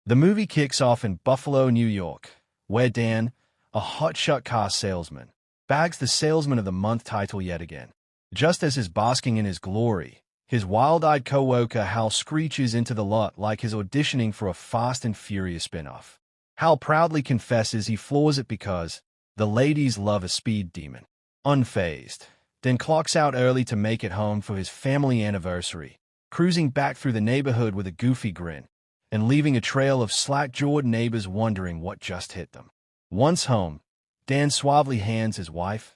The movie kicks off in Buffalo, New York, where Dan, a hotshot car salesman, bags the Salesman of the Month title yet again. Just as he's basking in his glory, his wild-eyed co-worker Hal screeches into the lot like he's auditioning for a Fast and Furious spin-off. Hal proudly confesses he floors it because the ladies love a speed demon. Unfazed, Dan clocks out early to make it home for his family anniversary, cruising back through the neighborhood with a goofy grin, and leaving a trail of slack-jawed neighbors wondering what just hit them. Once home, Dan suavely hands his wife,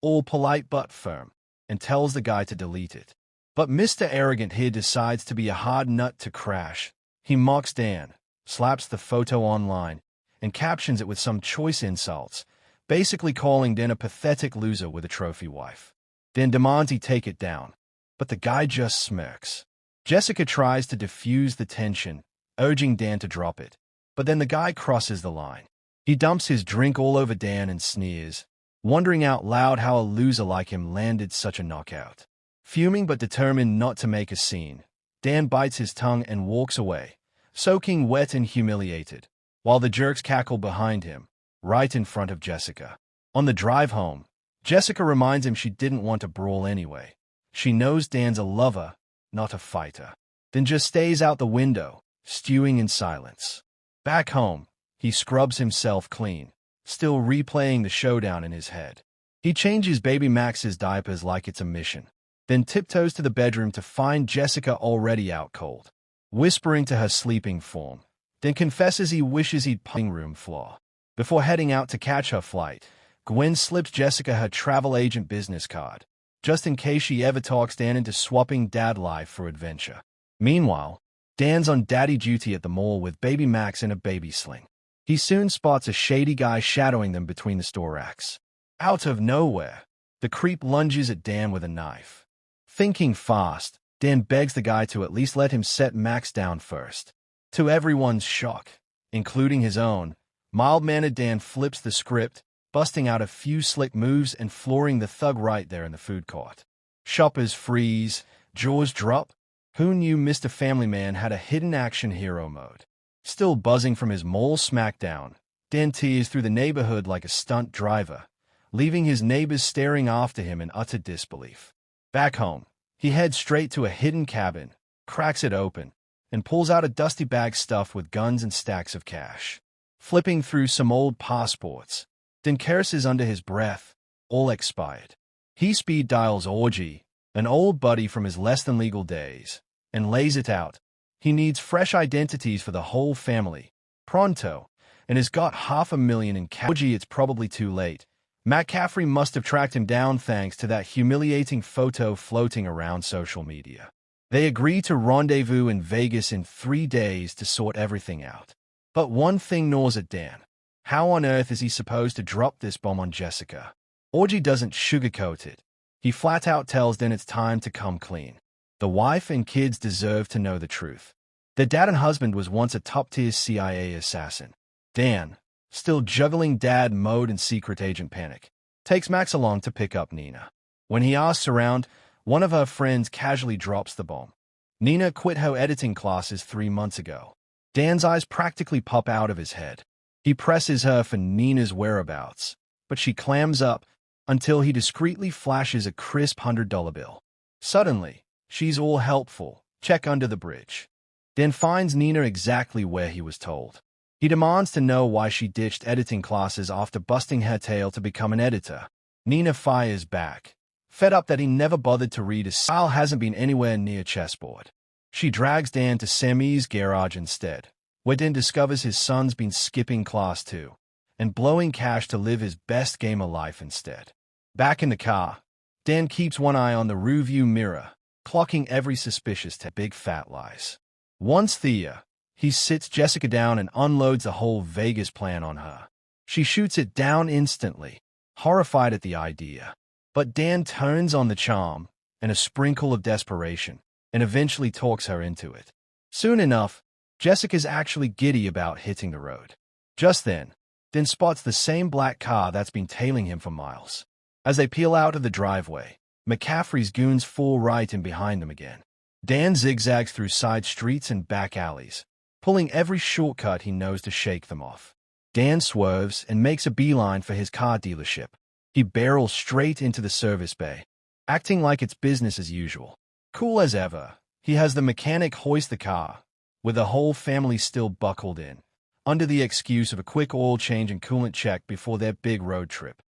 all polite but firm, and tells the guy to delete it. But Mr. Arrogant here decides to be a hard nut to crash. He mocks Dan, slaps the photo online, and captions it with some choice insults, basically calling Dan a pathetic loser with a trophy wife. Dan demands he take it down, but the guy just smirks. Jessica tries to diffuse the tension, urging Dan to drop it, but then the guy crosses the line. He dumps his drink all over Dan and sneers, wondering out loud how a loser like him landed such a knockout. Fuming but determined not to make a scene, Dan bites his tongue and walks away, soaking wet and humiliated, while the jerks cackle behind him, right in front of Jessica. On the drive home, Jessica reminds him she didn't want to brawl anyway. She knows Dan's a lover, not a fighter. Then just stays out the window, stewing in silence. Back home, he scrubs himself clean, still replaying the showdown in his head. He changes baby Max's diapers like it's a mission, then tiptoes to the bedroom to find Jessica already out cold, whispering to her sleeping form, then confesses he wishes he'd putting room floor. Before heading out to catch her flight, Gwen slips Jessica her travel agent business card, just in case she ever talks Dan into swapping dad life for adventure. Meanwhile, Dan's on daddy duty at the mall with baby Max in a baby sling. He soon spots a shady guy shadowing them between the store racks. Out of nowhere, the creep lunges at Dan with a knife. Thinking fast, Dan begs the guy to at least let him set Max down first. To everyone's shock, including his own, mild-mannered Dan flips the script, busting out a few slick moves and flooring the thug right there in the food court. Shoppers freeze, jaws drop. Who knew Mr. Family Man had a hidden action hero mode? Still buzzing from his mall smackdown, Dan tears through the neighborhood like a stunt driver, leaving his neighbors staring after him in utter disbelief. Back home, he heads straight to a hidden cabin, cracks it open, and pulls out a dusty bag stuffed with guns and stacks of cash. Flipping through some old passports, Dan curses under his breath, all expired. He speed dials Orgy, an old buddy from his less-than-legal days, and lays it out. He needs fresh identities for the whole family, pronto, and has got $500,000 in cash. Orgy, it's probably too late. Matt Caffrey must have tracked him down thanks to that humiliating photo floating around social media. They agree to rendezvous in Vegas in 3 days to sort everything out. But one thing gnaws at Dan. How on earth is he supposed to drop this bomb on Jessica? Orgy doesn't sugarcoat it. He flat out tells Dan it's time to come clean. The wife and kids deserve to know the truth. Their dad and husband was once a top-tier CIA assassin. Dan, still juggling dad mode and secret agent panic, takes Max along to pick up Nina. When he asks around, one of her friends casually drops the bomb. Nina quit her editing classes 3 months ago. Dan's eyes practically pop out of his head. He presses her for Nina's whereabouts, but she clams up until he discreetly flashes a crisp $100 bill. Suddenly, she's all helpful. Check under the bridge. Dan finds Nina exactly where he was told. He demands to know why she ditched editing classes after busting her tail to become an editor. Nina fires back, fed up that he never bothered to read. His style hasn't been anywhere near chessboard. She drags Dan to Sammy's garage instead, where Dan discovers his son's been skipping class too, and blowing cash to live his best game of life instead. Back in the car, Dan keeps one eye on the rearview mirror, clocking every suspicious big fat lies. Once there, he sits Jessica down and unloads the whole Vegas plan on her. She shoots it down instantly, horrified at the idea. But Dan turns on the charm and a sprinkle of desperation, and eventually talks her into it. Soon enough, Jessica's actually giddy about hitting the road. Just then, Dan spots the same black car that's been tailing him for miles. As they peel out of the driveway, McCaffrey's goons fall right in behind them again. Dan zigzags through side streets and back alleys, pulling every shortcut he knows to shake them off. Dan swerves and makes a beeline for his car dealership. He barrels straight into the service bay, acting like it's business as usual. Cool as ever, he has the mechanic hoist the car, with the whole family still buckled in, under the excuse of a quick oil change and coolant check before their big road trip.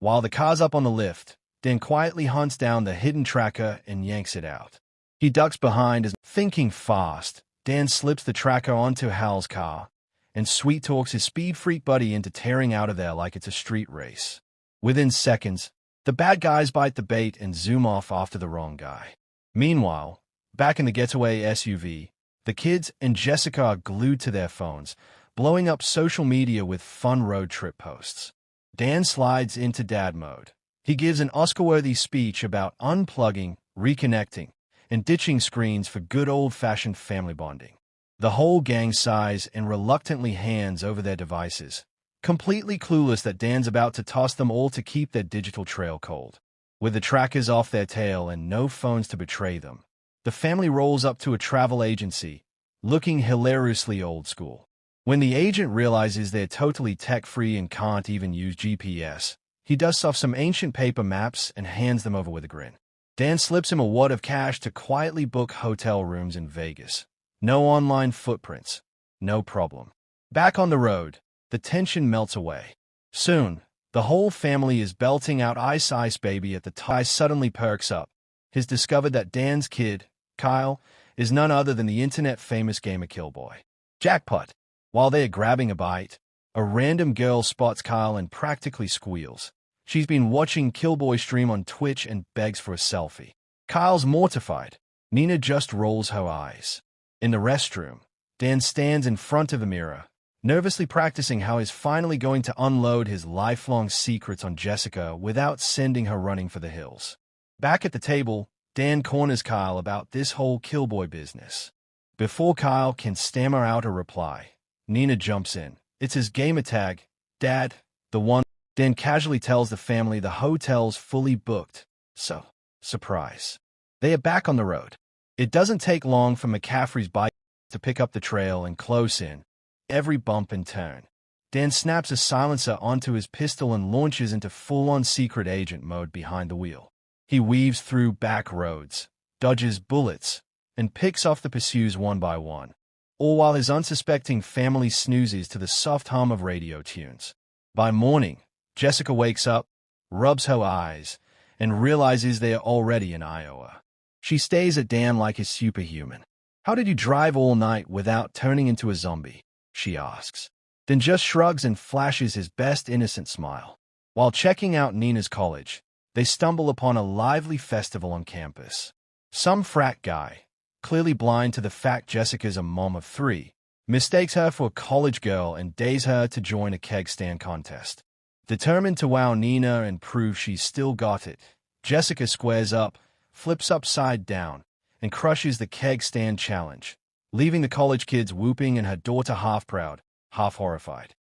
While the car's up on the lift, Dan quietly hunts down the hidden tracker and yanks it out. He ducks behind as, thinking fast, Dan slips the tracker onto Hal's car and sweet-talks his speed freak buddy into tearing out of there like it's a street race. Within seconds, the bad guys bite the bait and zoom off after the wrong guy. Meanwhile, back in the getaway SUV, the kids and Jessica are glued to their phones, blowing up social media with fun road trip posts. Dan slides into dad mode. He gives an Oscar-worthy speech about unplugging, reconnecting, and ditching screens for good old-fashioned family bonding. The whole gang sighs and reluctantly hands over their devices, completely clueless that Dan's about to toss them all to keep their digital trail cold. With the trackers off their tail and no phones to betray them, the family rolls up to a travel agency, looking hilariously old school. When the agent realizes they're totally tech-free and can't even use GPS, he dusts off some ancient paper maps and hands them over with a grin. Dan slips him a wad of cash to quietly book hotel rooms in Vegas. No online footprints. No problem. Back on the road, the tension melts away. Soon, the whole family is belting out Ice Ice Baby at the top. Suddenly perks up. He's discovered that Dan's kid, Kyle, is none other than the internet-famous gamer Killboy. Jackpot! While they are grabbing a bite, a random girl spots Kyle and practically squeals. She's been watching Killboy stream on Twitch and begs for a selfie. Kyle's mortified. Nina just rolls her eyes. In the restroom, Dan stands in front of a mirror, nervously practicing how he's finally going to unload his lifelong secrets on Jessica without sending her running for the hills. Back at the table, Dan corners Kyle about this whole Killboy business. Before Kyle can stammer out a reply, Nina jumps in. It's his gamertag, Dad, the one. Dan casually tells the family the hotel's fully booked, so, surprise. They are back on the road. It doesn't take long for McCaffrey's bike to pick up the trail and close in every bump and turn. Dan snaps a silencer onto his pistol and launches into full-on secret agent mode behind the wheel. He weaves through back roads, dodges bullets, and picks off the pursues one by one, all while his unsuspecting family snoozes to the soft hum of radio tunes. By morning, Jessica wakes up, rubs her eyes, and realizes they are already in Iowa. She stares at Dan like he's superhuman. "How did you drive all night without turning into a zombie?" she asks. Then just shrugs and flashes his best innocent smile. While checking out Nina's college, they stumble upon a lively festival on campus. Some frat guy, clearly blind to the fact Jessica's a mom of 3, mistakes her for a college girl and dares her to join a keg stand contest. Determined to wow Nina and prove she's still got it, Jessica squares up, flips upside down, and crushes the keg stand challenge, leaving the college kids whooping and her daughter half proud, half horrified.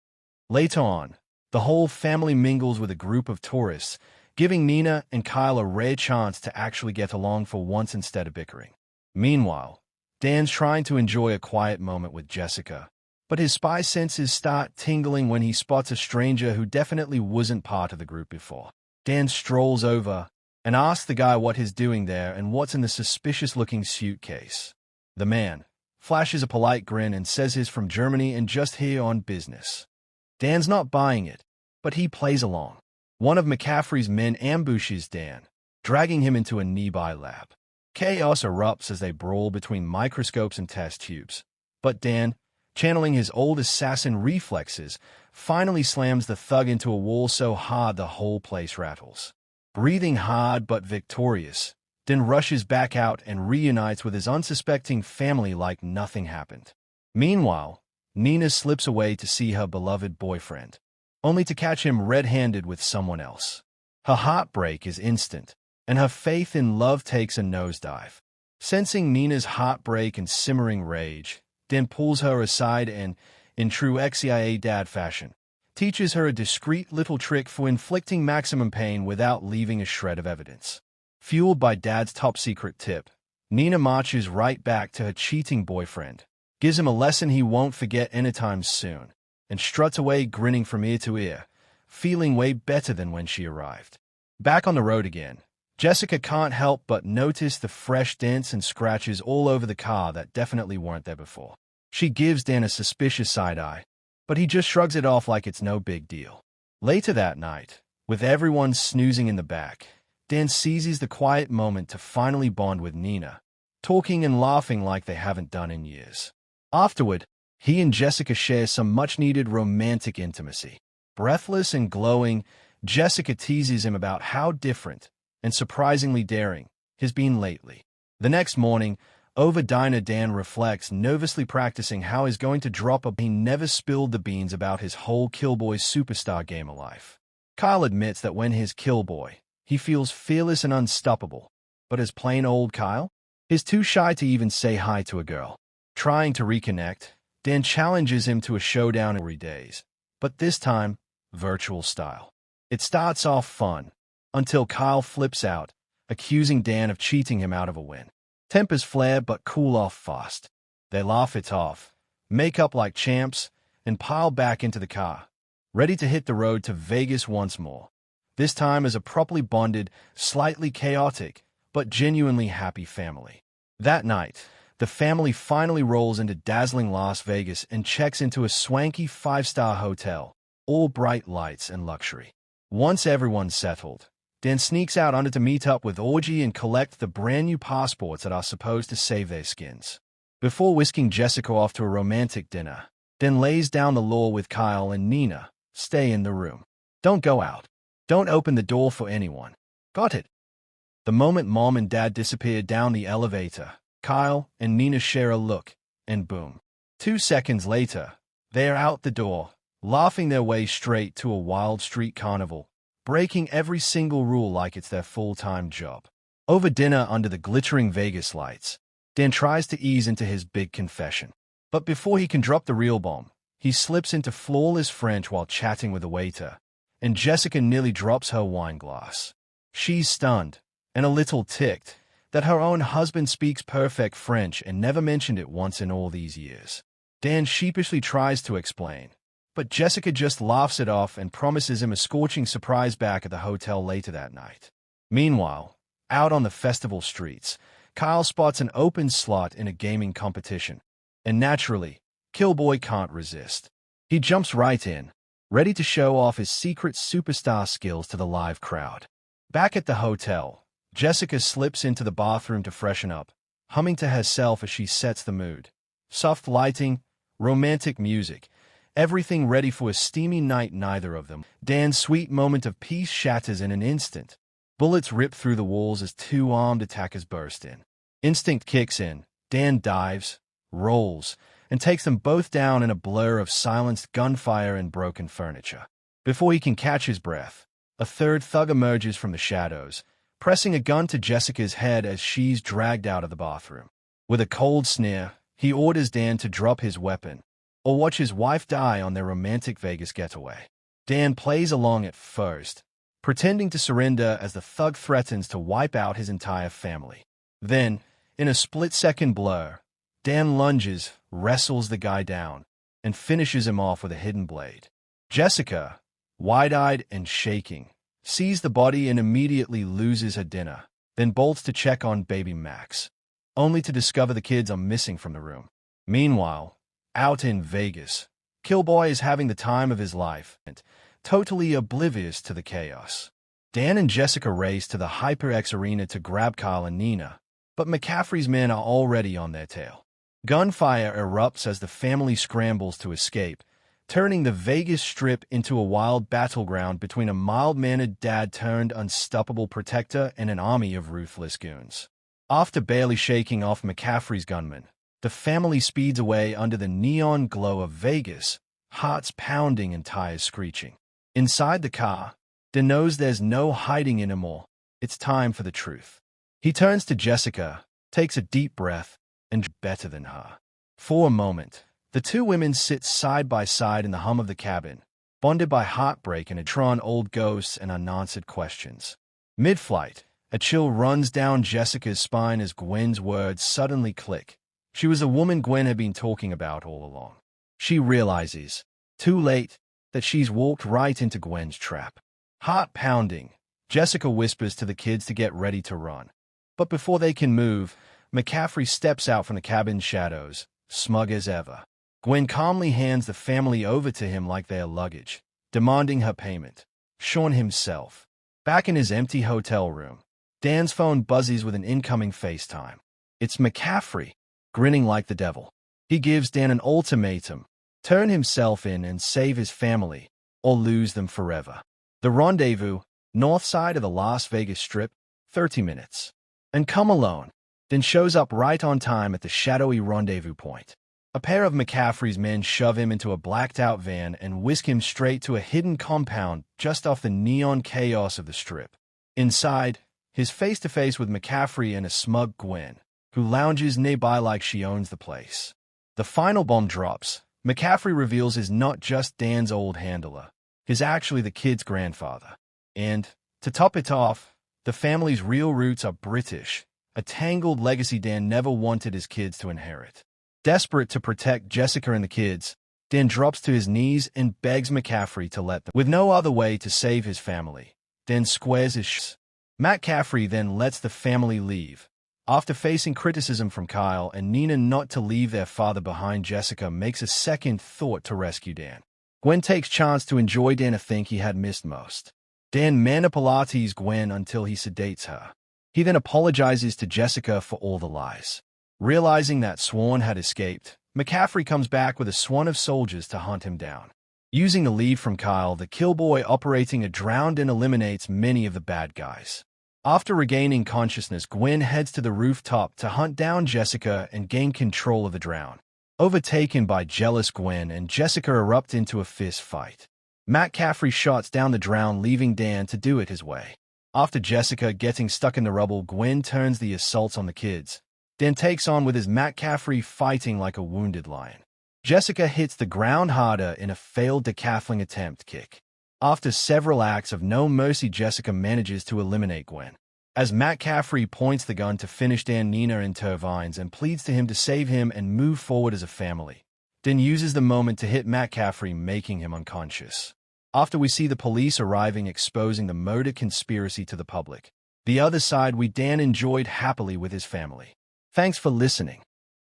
Later on, the whole family mingles with a group of tourists, giving Nina and Kyle a rare chance to actually get along for once instead of bickering. Meanwhile, Dan's trying to enjoy a quiet moment with Jessica, but his spy senses start tingling when he spots a stranger who definitely wasn't part of the group before. Dan strolls over and asks the guy what he's doing there and what's in the suspicious-looking suitcase. The man flashes a polite grin and says he's from Germany and just here on business. Dan's not buying it, but he plays along. One of McCaffrey's men ambushes Dan, dragging him into a nearby lab. Chaos erupts as they brawl between microscopes and test tubes. But Dan, channeling his old assassin reflexes, finally slams the thug into a wall so hard the whole place rattles. Breathing hard but victorious, Dan rushes back out and reunites with his unsuspecting family like nothing happened. Meanwhile, Nina slips away to see her beloved boyfriend, only to catch him red-handed with someone else. Her heartbreak is instant, and her faith in love takes a nosedive. Sensing Nina's heartbreak and simmering rage, Dan pulls her aside and, in true ex-CIA dad fashion, teaches her a discreet little trick for inflicting maximum pain without leaving a shred of evidence. Fueled by Dad's top-secret tip, Nina marches right back to her cheating boyfriend, gives him a lesson he won't forget anytime soon, and struts away grinning from ear to ear, feeling way better than when she arrived. Back on the road again, Jessica can't help but notice the fresh dents and scratches all over the car that definitely weren't there before. She gives Dan a suspicious side eye, but he just shrugs it off like it's no big deal. Later that night, with everyone snoozing in the back, Dan seizes the quiet moment to finally bond with Nina, talking and laughing like they haven't done in years. Afterward, he and Jessica share some much-needed romantic intimacy. Breathless and glowing, Jessica teases him about how different and surprisingly daring he's been lately. The next morning, over dinner, Dan reflects, nervously practicing how he's going to drop he never spilled the beans about his whole Killboy superstar game of life. Kyle admits that when he's Killboy, he feels fearless and unstoppable, but as plain old Kyle, he's too shy to even say hi to a girl. Trying to reconnect, Dan challenges him to a showdown every days, but this time, virtual style. It starts off fun, until Kyle flips out, accusing Dan of cheating him out of a win. Tempers flare but cool off fast. They laugh it off, make up like champs, and pile back into the car, ready to hit the road to Vegas once more. This time as a properly bonded, slightly chaotic, but genuinely happy family. That night, the family finally rolls into dazzling Las Vegas and checks into a swanky 5-star hotel, all bright lights and luxury. Once everyone's settled, Dan sneaks out under to meet up with Orgy and collect the brand new passports that are supposed to save their skins. Before whisking Jessica off to a romantic dinner, Dan lays down the law with Kyle and Nina. Stay in the room. Don't go out. Don't open the door for anyone. Got it? The moment Mom and Dad disappear down the elevator, Kyle and Nina share a look, and boom. 2 seconds later, they're out the door, laughing their way straight to a wild street carnival, breaking every single rule like it's their full-time job. Over dinner under the glittering Vegas lights, Dan tries to ease into his big confession. But before he can drop the real bomb, he slips into flawless French while chatting with the waiter, and Jessica nearly drops her wine glass. She's stunned, and a little ticked, that her own husband speaks perfect French and never mentioned it once in all these years. Dan sheepishly tries to explain, but Jessica just laughs it off and promises him a scorching surprise back at the hotel later that night. Meanwhile, out on the festival streets, Kyle spots an open slot in a gaming competition, and naturally, Killboy can't resist. He jumps right in, ready to show off his secret superstar skills to the live crowd. Back at the hotel, Jessica slips into the bathroom to freshen up, humming to herself as she sets the mood. Soft lighting, romantic music, everything ready for a steamy night. Neither of them. Dan's sweet moment of peace shatters in an instant. Bullets rip through the walls as 2 armed attackers burst in. Instinct kicks in. Dan dives, rolls, and takes them both down in a blur of silenced gunfire and broken furniture. Before he can catch his breath, a third thug emerges from the shadows, pressing a gun to Jessica's head as she's dragged out of the bathroom. With a cold sneer, he orders Dan to drop his weapon, or watch his wife die on their romantic Vegas getaway. Dan plays along at first, pretending to surrender as the thug threatens to wipe out his entire family. Then, in a split-second blur, Dan lunges, wrestles the guy down, and finishes him off with a hidden blade. Jessica, wide-eyed and shaking, sees the body and immediately loses her dinner, then bolts to check on baby Max, only to discover the kids are missing from the room. Meanwhile, out in Vegas, Killboy is having the time of his life, and totally oblivious to the chaos. Dan and Jessica race to the HyperX arena to grab Kyle and Nina, but McCaffrey's men are already on their tail. Gunfire erupts as the family scrambles to escape, turning the Vegas Strip into a wild battleground between a mild-mannered dad-turned-unstoppable protector and an army of ruthless goons. After barely shaking off McCaffrey's gunmen, the family speeds away under the neon glow of Vegas, hearts pounding and tires screeching. Inside the car, Dan knows there's no hiding anymore. It's time for the truth. He turns to Jessica, takes a deep breath, and better than her. For a moment, the 2 women sit side by side in the hum of the cabin, bonded by heartbreak and a drawn old ghosts and unanswered questions. Mid-flight, a chill runs down Jessica's spine as Gwen's words suddenly click. She was the woman Gwen had been talking about all along. She realizes, too late, that she's walked right into Gwen's trap. Heart pounding, Jessica whispers to the kids to get ready to run. But before they can move, McCaffrey steps out from the cabin's shadows, smug as ever. Gwen calmly hands the family over to him like they are luggage, demanding her payment. Sean himself, back in his empty hotel room. Dan's phone buzzes with an incoming FaceTime. It's McCaffrey, grinning like the devil. He gives Dan an ultimatum: turn himself in and save his family, or lose them forever. The rendezvous, north side of the Las Vegas Strip, 30 minutes. And come alone. Dan shows up right on time at the shadowy rendezvous point. A pair of McCaffrey's men shove him into a blacked-out van and whisk him straight to a hidden compound just off the neon chaos of the Strip. Inside, he's face-to-face with McCaffrey and a smug Gwen, who lounges nearby like she owns the place. The final bomb drops. McCaffrey reveals he's not just Dan's old handler. He's actually the kid's grandfather. And, to top it off, the family's real roots are British, a tangled legacy Dan never wanted his kids to inherit. Desperate to protect Jessica and the kids, Dan drops to his knees and begs McCaffrey to let them. With no other way to save his family, Dan squares his shit. McCaffrey then lets the family leave. After facing criticism from Kyle and Nina not to leave their father behind, Jessica makes a second thought to rescue Dan. Gwen takes chance to enjoy Dan, a thing he had missed most. Dan manipulates Gwen until he sedates her. He then apologizes to Jessica for all the lies. Realizing that Swan had escaped, McCaffrey comes back with a swan of soldiers to hunt him down. Using the lead from Kyle, the killboy operating a drowned and eliminates many of the bad guys. After regaining consciousness, Gwen heads to the rooftop to hunt down Jessica and gain control of the drown. Overtaken by jealous Gwen and Jessica erupt into a fist fight. McCaffrey shots down the drown, leaving Dan to do it his way. After Jessica getting stuck in the rubble, Gwen turns the assaults on the kids. Dan takes on with his McCaffrey fighting like a wounded lion. Jessica hits the ground harder in a failed decathlon attempt kick. After several acts of no mercy, Jessica manages to eliminate Gwen. As McCaffrey points the gun to finish Dan, Nina intervenes and pleads to him to save him and move forward as a family. Dan uses the moment to hit McCaffrey, making him unconscious. After we see the police arriving, exposing the murder conspiracy to the public. The other side, Dan enjoyed happily with his family. Thanks for listening.